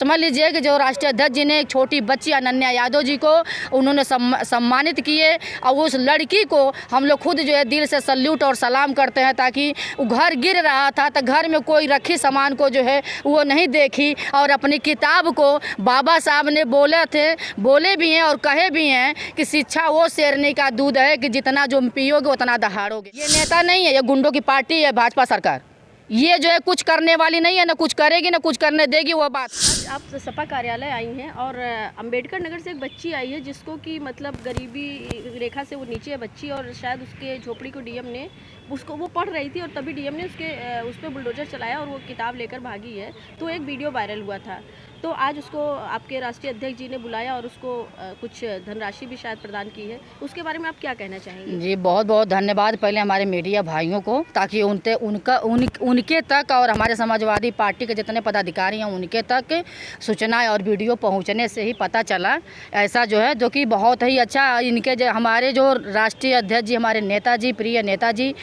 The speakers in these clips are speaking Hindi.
समझ लीजिए कि जो राष्ट्रीय अध्यक्ष जी ने एक छोटी बच्ची अनन्या यादव जी को उन्होंने सम्मानित किए और उस लड़की को हम लोग खुद जो है दिल से सल्यूट और सलाम करते हैं, ताकि वो घर गिर रहा था तो घर में कोई रखी सामान को जो है वो नहीं देखी और अपनी किताब को बाबा साहब ने बोले भी हैं और कहे भी हैं कि शिक्षा वो शेरनी का दूध है कि जितना जो पियोगे उतना दहाड़ोगे। ये नेता नहीं है, ये गुंडों की पार्टी है भाजपा सरकार। ये जो है कुछ करने वाली नहीं है, ना कुछ करेगी ना कुछ करने देगी। वो बात आप सपा कार्यालय आई हैं और अंबेडकर नगर से एक बच्ची आई है जिसको कि मतलब गरीबी रेखा से वो नीचे है बच्ची, और शायद उसके झोपड़ी को डीएम ने उसको वो पढ़ रही थी और तभी डीएम ने उस पर बुलडोजर चलाया और वो किताब लेकर भागी है। तो एक वीडियो वायरल हुआ था, तो आज उसको आपके राष्ट्रीय अध्यक्ष जी ने बुलाया और उसको कुछ धनराशि भी शायद प्रदान की है। उसके बारे में आप क्या कहना चाहेंगे? जी बहुत बहुत धन्यवाद पहले हमारे मीडिया भाइयों को, ताकि उनके तक और हमारे समाजवादी पार्टी के जितने पदाधिकारी हैं उनके तक सूचना और वीडियो पहुंचने से ही पता चला। ऐसा जो है जो कि बहुत ही अच्छा, इनके हमारे जो राष्ट्रीय अध्यक्ष जी, हमारे नेताजी, प्रिय नेताजी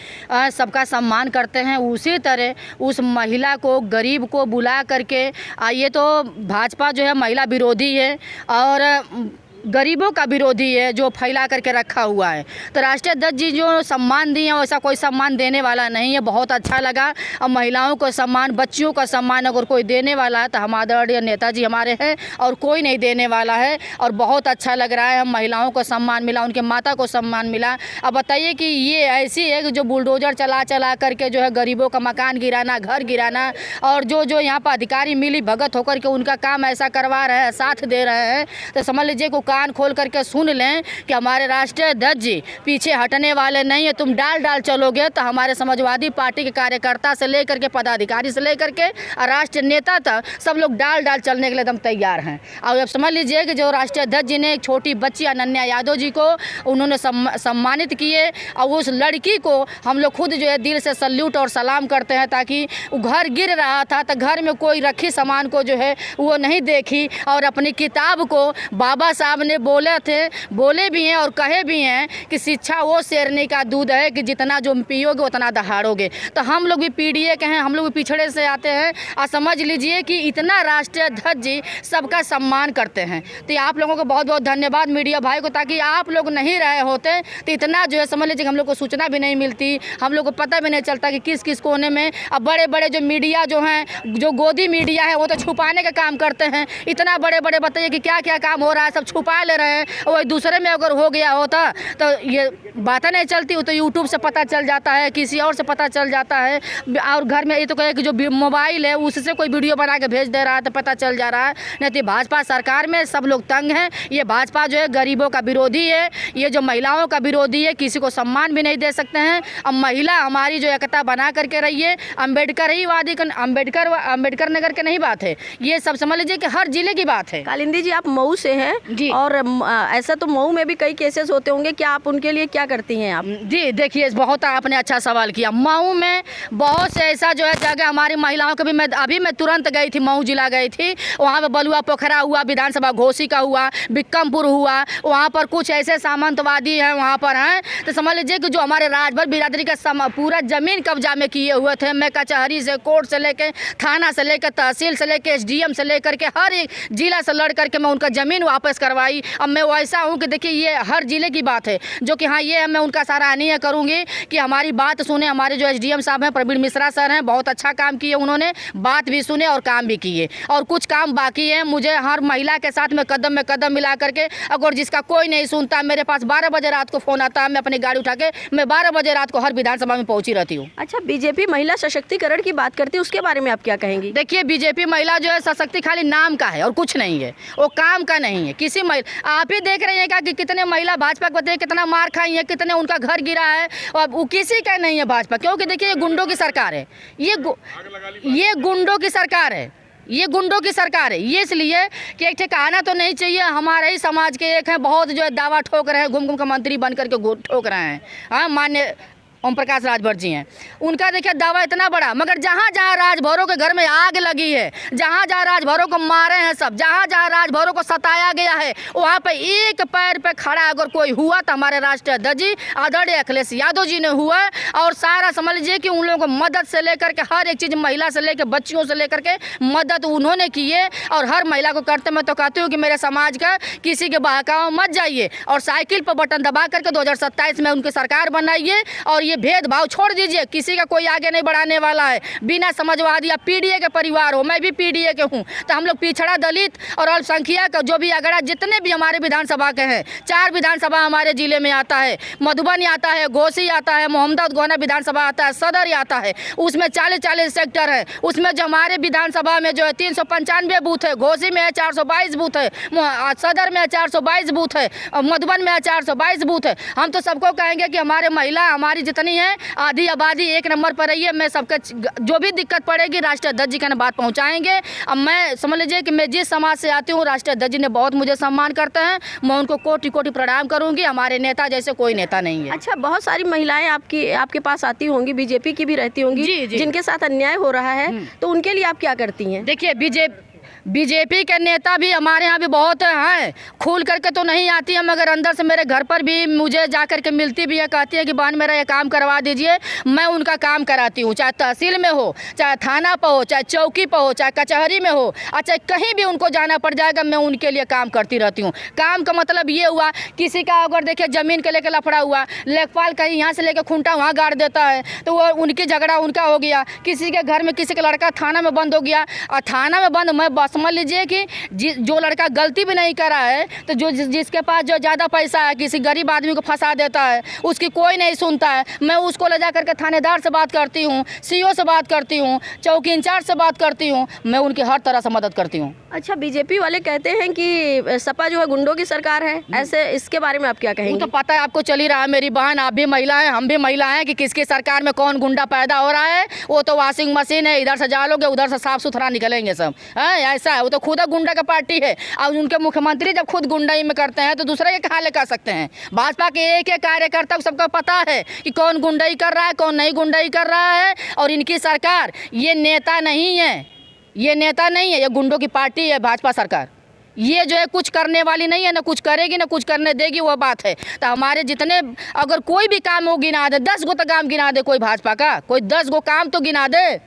सबका सम्मान करते हैं, उसी तरह उस महिला को, गरीब को बुला करके, ये तो भाजपा जो है महिला विरोधी है और गरीबों का विरोधी है जो फैला करके रखा हुआ है। तो राष्ट्रीय अध्यक्ष जी जो सम्मान दिए हैं वैसा कोई सम्मान देने वाला नहीं है। बहुत अच्छा लगा। और महिलाओं को सम्मान, बच्चियों का सम्मान अगर कोई देने वाला है तो हमारे आदरणीय नेताजी हमारे हैं और कोई नहीं देने वाला है। और बहुत अच्छा लग रहा है, हम महिलाओं को सम्मान मिला, उनके माता को सम्मान मिला। अब बताइए कि ये ऐसी है कि जो बुलडोजर चला करके जो है गरीबों का मकान गिराना, घर गिराना, और जो यहाँ पर अधिकारी मिली भगत होकर के उनका काम ऐसा करवा रहे हैं, साथ दे रहे हैं। तो समझ लीजिए को कान खोल करके सुन लें कि हमारे राष्ट्रीय अध्यक्ष जी पीछे हटने वाले नहीं है। तुम डाल चलोगे तो हमारे समाजवादी पार्टी के कार्यकर्ता से लेकर के पदाधिकारी से लेकर के राष्ट्रीय नेता तक सब लोग डाल चलने के लिए एकदम तैयार हैं। और अब समझ लीजिए कि जो राष्ट्रीय अध्यक्ष जी ने एक छोटी बच्ची अनन्या यादव जी को उन्होंने सम्मानित किए और उस लड़की को हम लोग खुद जो है दिल से सल्यूट और सलाम करते हैं, ताकि वो घर गिर रहा था तो घर में कोई रखी सामान को जो है वो नहीं देखी और अपनी किताब को बाबा साहब ने बोले भी हैं और कहे भी हैं कि शिक्षा वो शेरनी का दूध है कि जितना जो पियोगे उतना दहाड़ोगे। तो हम लोग भी पीडीए के हैं, हम लोग भी पिछड़े से आते हैं और समझ लीजिए कि इतना राष्ट्रीय अध्यक्ष जी सबका सम्मान करते हैं। तो आप लोगों को बहुत बहुत धन्यवाद मीडिया भाई को, ताकि आप लोग नहीं रहे होते तो इतना जो है समझ लीजिए हम लोग को सूचना भी नहीं मिलती, हम लोग को पता भी नहीं चलता कि किस किस कोने में। अब बड़े बड़े जो मीडिया जो हैं, जो गोदी मीडिया है, वो तो छुपाने का काम करते हैं। इतना बड़े बड़े बताइए कि क्या क्या काम हो रहा है, सब छुपा ले रहे हैं। और दूसरे में अगर हो गया होता तो ये बातें नहीं चलती, तो यूट्यूब से पता चल जाता है, किसी और से पता चल जाता है। और घर में ये तो कहे कि जो मोबाइल है उससे कोई वीडियो बना के भेज दे रहा है तो पता चल जा रहा है। नहीं तो भाजपा सरकार में सब लोग तंग हैं। ये भाजपा जो है गरीबों का विरोधी है, ये जो महिलाओं का विरोधी है, किसी को सम्मान भी नहीं दे सकते हैं। अब महिला हमारी जो एकता बना करके रही है, अम्बेडकर ही वादी, अम्बेडकर नगर के नहीं बात है, ये सब समझ लीजिए कि हर जिले की बात है। कालिंदी जी आप मऊ से हैं जी, और ऐसा तो मऊ में भी कई केसेस होते होंगे, क्या आप उनके लिए क्या करती हैं आप? जी देखिए, बहुत आपने अच्छा सवाल किया। मऊ में बहुत से ऐसा जो है जगह हमारी महिलाओं को भी, मैं तुरंत गई थी, मऊ जिला गई थी, वहाँ पे बलुआ पोखरा हुआ, विधानसभा घोसी का हुआ, बिक्कमपुर हुआ, वहाँ पर कुछ ऐसे सामंतवादी हैं वहाँ पर हैं। तो समझ लीजिए कि जो हमारे राजभर बिरादरी का पूरा ज़मीन कब्जा में किए हुए थे। मैं कचहरी से, कोर्ट से लेकर, थाना से लेकर, तहसील से लेकर, SDM से लेकर के हर एक जिला से लड़ करके मैं उनका ज़मीन वापस करवाई। अब मैं वैसा हूँ कि देखिए ये हर जिले की बात है, जो कि हाँ ये मैं उनका सराहनीय करूँगी कि हमारी बात सुने। हमारे जो SDM साहब हैं, प्रवीण मिश्रा सर हैं, बहुत अच्छा काम किए उन्होंने, बात भी सुने और काम भी किए। और कुछ काम बाकी है, मुझे हर महिला के साथ में कदम मिला करके, अगर जिसका कोई नहीं सुनता, मेरे पास 12 बजे रात को फ़ोन आता है, मैं अपनी गाड़ी उठा के मैं 12 बजे रात को हर विधानसभा में पहुँची रहती हूँ। अच्छा, बीजेपी महिला सशक्तिकरण की बात करती है, उसके बारे में आप क्या कहेंगी? देखिए, बीजेपी महिला जो है सशक्ति खाली नाम का है और कुछ नहीं है, वो काम का नहीं है। किसी महिला, आप ही देख रहे हैं कि कितने महिला भाजपा को बताइए कितना मार खाई है, कितने उनका घर गिरा है, और वो किसी का नहीं है भाजपा। क्योंकि देखिए ये गुंडों की सरकार है, ये गुंडों की सरकार है, ये गुंडों की सरकार है। ये इसलिए कि एक ठिकाना तो नहीं चाहिए। हमारे ही समाज के एक हैं, बहुत जो है दावा ठोक रहे हैं, घूम के मंत्री बन करके ठोक रहे हैं। हाँ, मान्य ओम प्रकाश राजभर जी हैं, उनका देखिए दावा इतना बड़ा, मगर जहाँ जहाँ राजभरों के घर में आग लगी है, जहाँ जहाँ राजभरों को मारे हैं सब, जहाँ जहाँ राजभरों को सताया गया है, वहाँ पे एक पैर पे खड़ा अगर कोई हुआ तो हमारे राष्ट्रीय अध्यक्ष जी आदरणीय अखिलेश यादव जी ने हुआ। और सारा समझ लीजिए कि उन लोगों को मदद से लेकर के हर एक चीज़, महिला से लेकर बच्चियों से लेकर के मदद उन्होंने की है। और हर महिला को करते मैं तो कहती हूँ कि मेरे समाज का किसी के बहकाव मत जाइए और साइकिल पर बटन दबा करके 2027 में उनकी सरकार बनाइए और ये भेदभाव छोड़ दीजिए। किसी का कोई आगे नहीं बढ़ाने वाला है, बिना समाजवादी या पीडीए के परिवार हो, मैं भी पीडीए के हूँ, तो हम लोग पिछड़ा दलित और अल्पसंख्यक जो भी अगड़ा जितने भी हमारे विधानसभा के हैं, 4 विधानसभा हमारे जिले में आता है, मधुबनी आता है, घोसी आता है, मोहम्मद गोना विधानसभा आता है, सदर आता है, उसमें 40-40 सेक्टर है। उसमें जो हमारे विधानसभा में जो है 395 बूथ है, घोसी में है 422 बूथ है, सदर में 422 बूथ है, मधुबन में 422 बूथ है। हम तो सबको कहेंगे कि हमारे महिला हमारी जितनी है आधी आबादी 1 नंबर पर रही है। मैं सबके जो भी दिक्कत पड़ेगी राष्ट्रीय अध्यक्ष जी का बात पहुंचाएंगे। अब मैं समझ लीजिए कि मैं जिस समाज से आती हूँ, राष्ट्रीय अध्यक्ष जी ने बहुत मुझे सम्मान करते हैं, मैं उनको कोटि कोटि प्रणाम करूंगी। हमारे नेता जैसे कोई नेता नहीं है। अच्छा, बहुत सारी महिलाएं आपके पास आती होंगी, बीजेपी की भी रहती होंगी, जी। जिनके साथ अन्याय हो रहा है, तो उनके लिए आप क्या करती हैं? देखिए, बीजेपी के नेता भी हमारे यहाँ भी बहुत हैं, खुल करके तो नहीं आती है, मगर अंदर से मेरे घर पर भी मुझे जा कर के मिलती भी है, कहती है कि बहन मेरा ये काम करवा दीजिए। मैं उनका काम कराती हूँ, चाहे तहसील में हो, चाहे थाना पर हो, चाहे चौकी पर हो, चाहे कचहरी में हो, अच्छा कहीं भी उनको जाना पड़ जाएगा, मैं उनके लिए काम करती रहती हूँ। काम का मतलब ये हुआ, किसी का अगर देखिए ज़मीन के लेकर लफड़ा हुआ, लेखपाल कहीं यहाँ से लेकर खूंटा वहाँ गाड़ देता है, तो वो उनकी झगड़ा उनका हो गया। किसी के घर में किसी का लड़का थाना में बंद हो गया, और थाना में बंद, मैं समझ लीजिए कि जो लड़का गलती भी नहीं करा है, तो जिसके पास जो ज़्यादा पैसा है, किसी गरीब आदमी को फंसा देता है, उसकी कोई नहीं सुनता है। मैं उसको ले जा करके थानेदार से बात करती हूँ, सीओ से बात करती हूँ, चौकी इंचार्ज से बात करती हूँ, मैं उनकी हर तरह से मदद करती हूँ। अच्छा, बीजेपी वाले कहते हैं कि सपा जो है गुंडों की सरकार है, ऐसे इसके बारे में आप क्या कहेंगे? वो तो पता है, आपको चल ही रहा है, मेरी बहन आप भी महिला हैं, हम भी महिला हैं, कि किसकी सरकार में कौन गुंडा पैदा हो रहा है। वो तो वॉशिंग मशीन है, इधर से डालोगे उधर से साफ सुथरा निकलेंगे सब, है ऐसा है। वो तो खुद गुंडा का पार्टी है, और उनके मुख्यमंत्री जब खुद गुंडाई में करते हैं तो दूसरे के कहाँ ले कर सकते हैं। भाजपा के एक कार्यकर्ता को सबको पता है कि कौन गुंडाई कर रहा है, कौन नहीं गुंडाई कर रहा है। और इनकी सरकार, ये नेता नहीं है, ये नेता नहीं है, ये गुंडों की पार्टी है भाजपा सरकार। ये जो है कुछ करने वाली नहीं है, ना कुछ करेगी ना कुछ करने देगी, वो बात है। तो हमारे जितने अगर कोई भी काम वो गिना दे, 10 गो तो काम गिना दे कोई भाजपा का, कोई 10 गो काम तो गिना दे,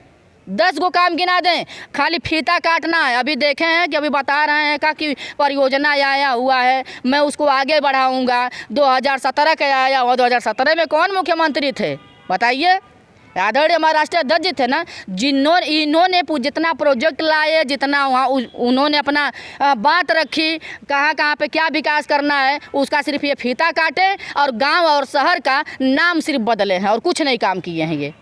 10 गो काम गिना दें। खाली फीता काटना है। अभी देखे हैं कि अभी बता रहे हैं कि परियोजना आया हुआ है, मैं उसको आगे बढ़ाऊंगा। 2017 का आया हुआ, 2017 में कौन मुख्यमंत्री थे बताइए? आदरणीय हमारे राष्ट्रीय अध्यक्ष जी थे ना, इन्होंने जितना प्रोजेक्ट लाए, जितना वहाँ उन्होंने अपना बात रखी, कहाँ पे क्या विकास करना है, उसका सिर्फ ये फीता काटे और गांव और शहर का नाम सिर्फ बदले हैं और कुछ नहीं काम किए हैं। ये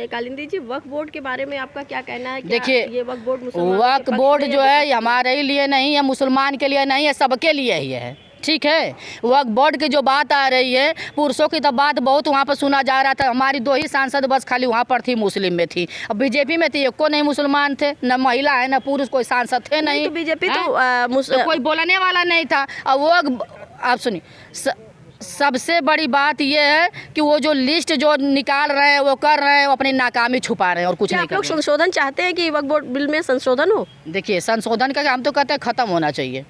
कालिंदी जी, वक्फ बोर्ड के बारे में आपका क्या कहना है? देखिए, ये वक्फ बोर्ड जो है हमारे लिए नहीं है, मुसलमान के लिए नहीं है, सबके लिए ही है, ठीक है। वक्फ बोर्ड की जो बात आ रही है, पुरुषों की तो बात बहुत वहाँ पर सुना जा रहा था। हमारी 2 ही सांसद बस खाली वहाँ पर थी, मुस्लिम में थी। अब बीजेपी में थी, एको नहीं मुसलमान थे, न महिला है न पुरुष, कोई सांसद थे नहीं। तो बीजेपी तो कोई बोलने वाला नहीं था। और वो आप सुनिए, सबसे बड़ी बात यह है कि वो जो लिस्ट जो निकाल रहे हैं, वो कर रहे हैं, वो अपनी नाकामी छुपा रहे हैं और कुछ नहीं कर रहे हैं। संशोधन चाहते हैं कि वक्फ बोर्ड बिल में संशोधन हो? देखिए, संशोधन का हम तो कहते हैं खत्म होना चाहिए,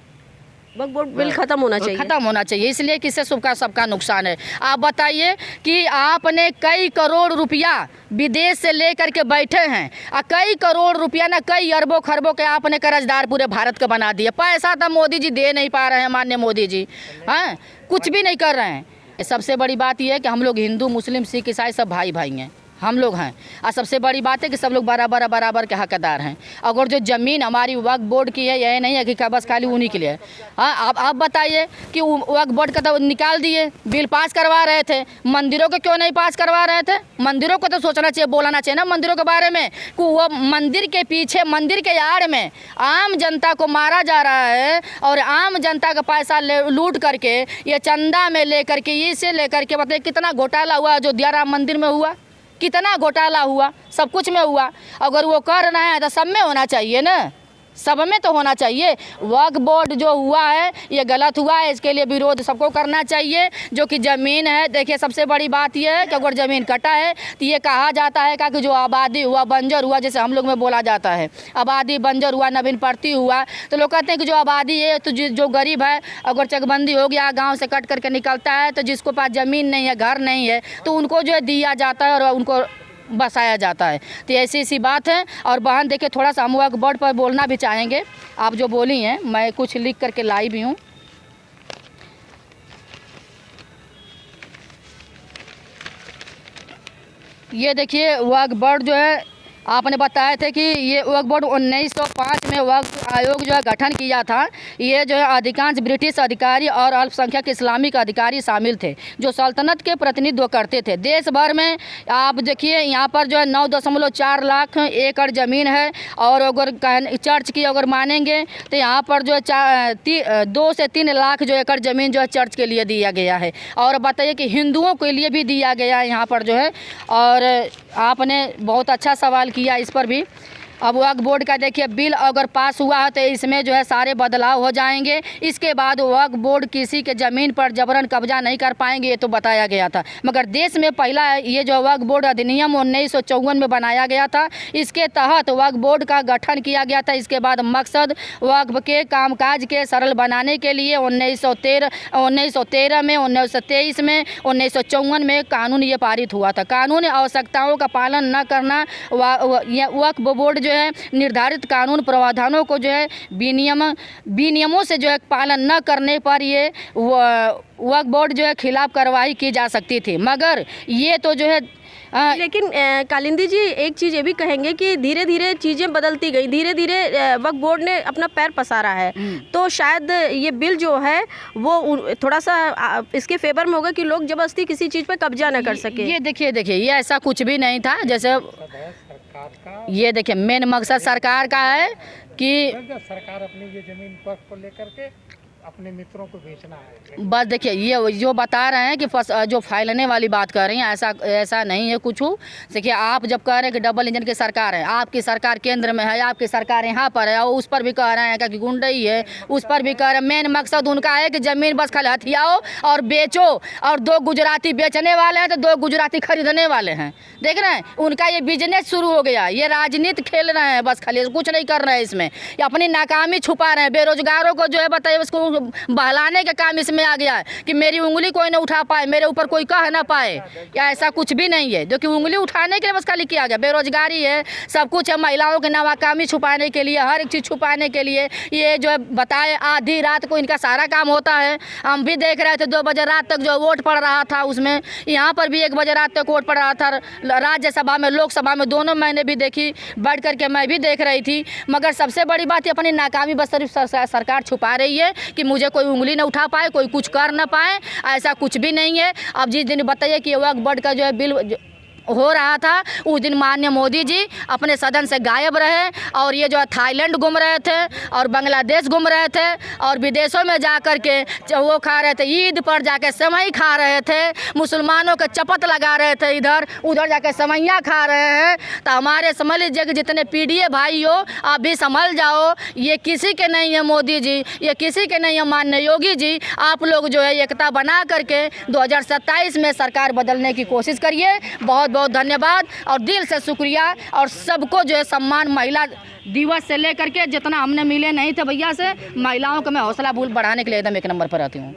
वक्फ बोर्ड बिल खत्म होना चाहिए, इसलिए कि इससे सबका नुकसान है। आप बताइए कि आपने कई करोड़ रुपया विदेश से लेकर के बैठे हैं, और कई करोड़ रुपया ना कई अरबों खरबों के आपने कर्जदार पूरे भारत का बना दिया। पैसा तो मोदी जी दे नहीं पा रहे हैं, माननीय मोदी जी, हाँ कुछ भी नहीं कर रहे हैं। सबसे बड़ी बात यह है कि हम लोग हिंदू मुस्लिम सिख ईसाई सब भाई हैं, हम लोग हैं। और सबसे बड़ी बात है कि सब लोग बराबर के हकदार हैं। अगर जो ज़मीन हमारी वक्फ बोर्ड की है, यह नहीं है कि बस खाली उन्हीं के लिए। हाँ, आप बताइए कि वक्फ बोर्ड का तो निकाल दिए, बिल पास करवा रहे थे, मंदिरों को क्यों नहीं पास करवा रहे थे? मंदिरों को तो सोचना चाहिए, बोलना चाहिए ना मंदिरों के बारे में, कि वो मंदिर के पीछे, मंदिर के आड़ में आम जनता को मारा जा रहा है, और आम जनता का पैसा लूट करके, ये चंदा में लेकर के, इसे लेकर के, बताइए कितना घोटाला हुआ अयोध्या राम मंदिर में हुआ, कितना घोटाला हुआ, सब कुछ में हुआ। अगर वो कर रहे हैं तो सब में होना चाहिए ना, सब में तो होना चाहिए। वक्फ बोर्ड जो हुआ है ये गलत हुआ है, इसके लिए विरोध सबको करना चाहिए। जो कि ज़मीन है, देखिए सबसे बड़ी बात ये है कि अगर ज़मीन कटा है तो ये कहा जाता है कि जो आबादी हुआ, बंजर हुआ, जैसे हम लोग में बोला जाता है आबादी बंजर हुआ, नवीन पड़ती हुआ, तो लोग कहते हैं कि जो आबादी है तो जो गरीब है अगर चकबंदी हो गया, गाँव से कट करके निकलता है, तो जिसको पास ज़मीन नहीं है, घर नहीं है, तो उनको जो है दिया जाता है और उनको बसाया जाता है। तो ऐसी बात है। और बहन देखिए थोड़ा सा हम वक्फ बोर्ड पर बोलना भी चाहेंगे। आप जो बोली हैं मैं कुछ लिख करके लाई भी हूँ। ये देखिए वक्फ बोर्ड जो है आपने बताए थे कि ये वक्फ बोर्ड 1905 में वक्फ आयोग जो है गठन किया था। ये जो है अधिकांश ब्रिटिश अधिकारी और अल्पसंख्यक इस्लामिक अधिकारी शामिल थे जो सल्तनत के प्रतिनिधित्व करते थे। देश भर में आप देखिए यहाँ पर जो है 9.4 लाख एकड़ ज़मीन है। और अगर चर्च की अगर मानेंगे तो यहाँ पर जो है 2 से 3 लाख जो एकड़ ज़मीन जो है चर्च के लिए दिया गया है। और बताइए कि हिंदुओं के लिए भी दिया गया है यहाँ पर जो है। और आपने बहुत अच्छा सवाल किया इस पर भी। अब वक्फ बोर्ड का देखिए बिल अगर पास हुआ है तो इसमें जो है सारे बदलाव हो जाएंगे। इसके बाद वक्फ बोर्ड किसी के ज़मीन पर जबरन कब्जा नहीं कर पाएंगे, ये तो बताया गया था। मगर देश में पहला ये जो वक्फ बोर्ड अधिनियम 1954 में बनाया गया था, इसके तहत वक्फ बोर्ड का गठन किया गया था। इसके बाद मकसद वक्फ के कामकाज के सरल बनाने के लिए 1913 में, 1923 में, 1954 में कानून ये पारित हुआ था। कानून आवश्यकताओं का पालन न करना, वक्फ बोर्ड जो है निर्धारित कानून प्रावधानों को जो है विनियमों से जो है पालन न करने पर ये वक्फ बोर्ड जो है खिलाफ कार्रवाई की जा सकती थी। मगर ये तो जो है लेकिन कालिंदी जी एक चीज़ ये भी कहेंगे कि धीरे धीरे चीज़ें बदलती गई, धीरे धीरे वक्फ बोर्ड ने अपना पैर पसारा है। तो शायद ये बिल जो है वो थोड़ा सा इसके फेवर में होगा कि लोग जबरदस्ती किसी चीज़ पे कब्जा ना कर सके। ये देखिए ये ऐसा कुछ भी नहीं था। जैसे ये देखिए मेन मकसद सरकार का है कि सरकार अपनी ये जमीन वक्फ को लेकर के अपने मित्रों को बेचना है। बस देखिए ये जो बता रहे हैं कि जो फैलने वाली बात कर रही हैं ऐसा नहीं है कुछ। देखिए आप जब कह रहे हैं कि डबल इंजन की सरकार है, आपकी सरकार केंद्र में है, आपकी सरकार यहाँ पर है, और उस पर भी कह रहे हैं कि गुंडई है, उस पर भी कह रहे हैं। मेन मकसद उनका है कि ज़मीन बस खाली हथियाओ और बेचो। और 2 गुजराती बेचने वाले हैं तो 2 गुजराती खरीदने वाले हैं। देख रहे हैं उनका ये बिजनेस शुरू हो गया। ये राजनीति खेल रहे हैं, बस खाली कुछ नहीं कर रहे हैं इसमें। ये अपनी नाकामी छुपा रहे हैं। बेरोजगारों को जो है बताइए उसको बहलाने का काम इसमें आ गया है कि मेरी उंगली कोई ना उठा पाए, मेरे ऊपर कोई कह ना पाए, या ऐसा कुछ भी नहीं है। जो कि उंगली उठाने के लिए बस खाली किया गया। बेरोजगारी है, सब कुछ है, महिलाओं के नाकामी छुपाने के लिए, हर एक चीज़ छुपाने के लिए ये जो है बताए आधी रात को इनका सारा काम होता है। हम भी देख रहे थे 2 बजे रात तक जो वोट पड़ रहा था उसमें, यहाँ पर भी 1 बजे रात तक वोट पड़ रहा था। राज्यसभा में, लोकसभा में, दोनों मैंने भी देखी, बैठ करके मैं भी देख रही थी। मगर सबसे बड़ी बात अपनी नाकामी बस सिर्फ सरकार छुपा रही है कि मुझे कोई उंगली ना उठा पाए, कोई कुछ कर ना पाए, ऐसा कुछ भी नहीं है। अब जिस दिन बताइए कि वक्फ बोर्ड का जो है बिल हो रहा था, उस दिन माननीय मोदी जी अपने सदन से गायब रहे। और ये जो है थाईलैंड घूम रहे थे और बांग्लादेश घूम रहे थे और विदेशों में जा कर के वो खा रहे थे, ईद पर जाके सेवई खा रहे थे, मुसलमानों के चपत लगा रहे थे, इधर उधर जाके सेवैयाँ खा रहे हैं। तो हमारे समझ लीजिए कि जितने पीडीए भाई हो आप भी संभल जाओ। ये किसी के नहीं है मोदी जी, ये किसी के नहीं है माननीय योगी जी। आप लोग जो है एकता बना करके 2027 में सरकार बदलने की कोशिश करिए। बहुत बहुत धन्यवाद और दिल से शुक्रिया। और सबको जो है सम्मान, महिला दिवस से लेकर के जितना हमने मिले नहीं थे भैया से, महिलाओं को मैं हौसला बढ़ाने के लिए एकदम 1 नंबर पर रहती हूँ।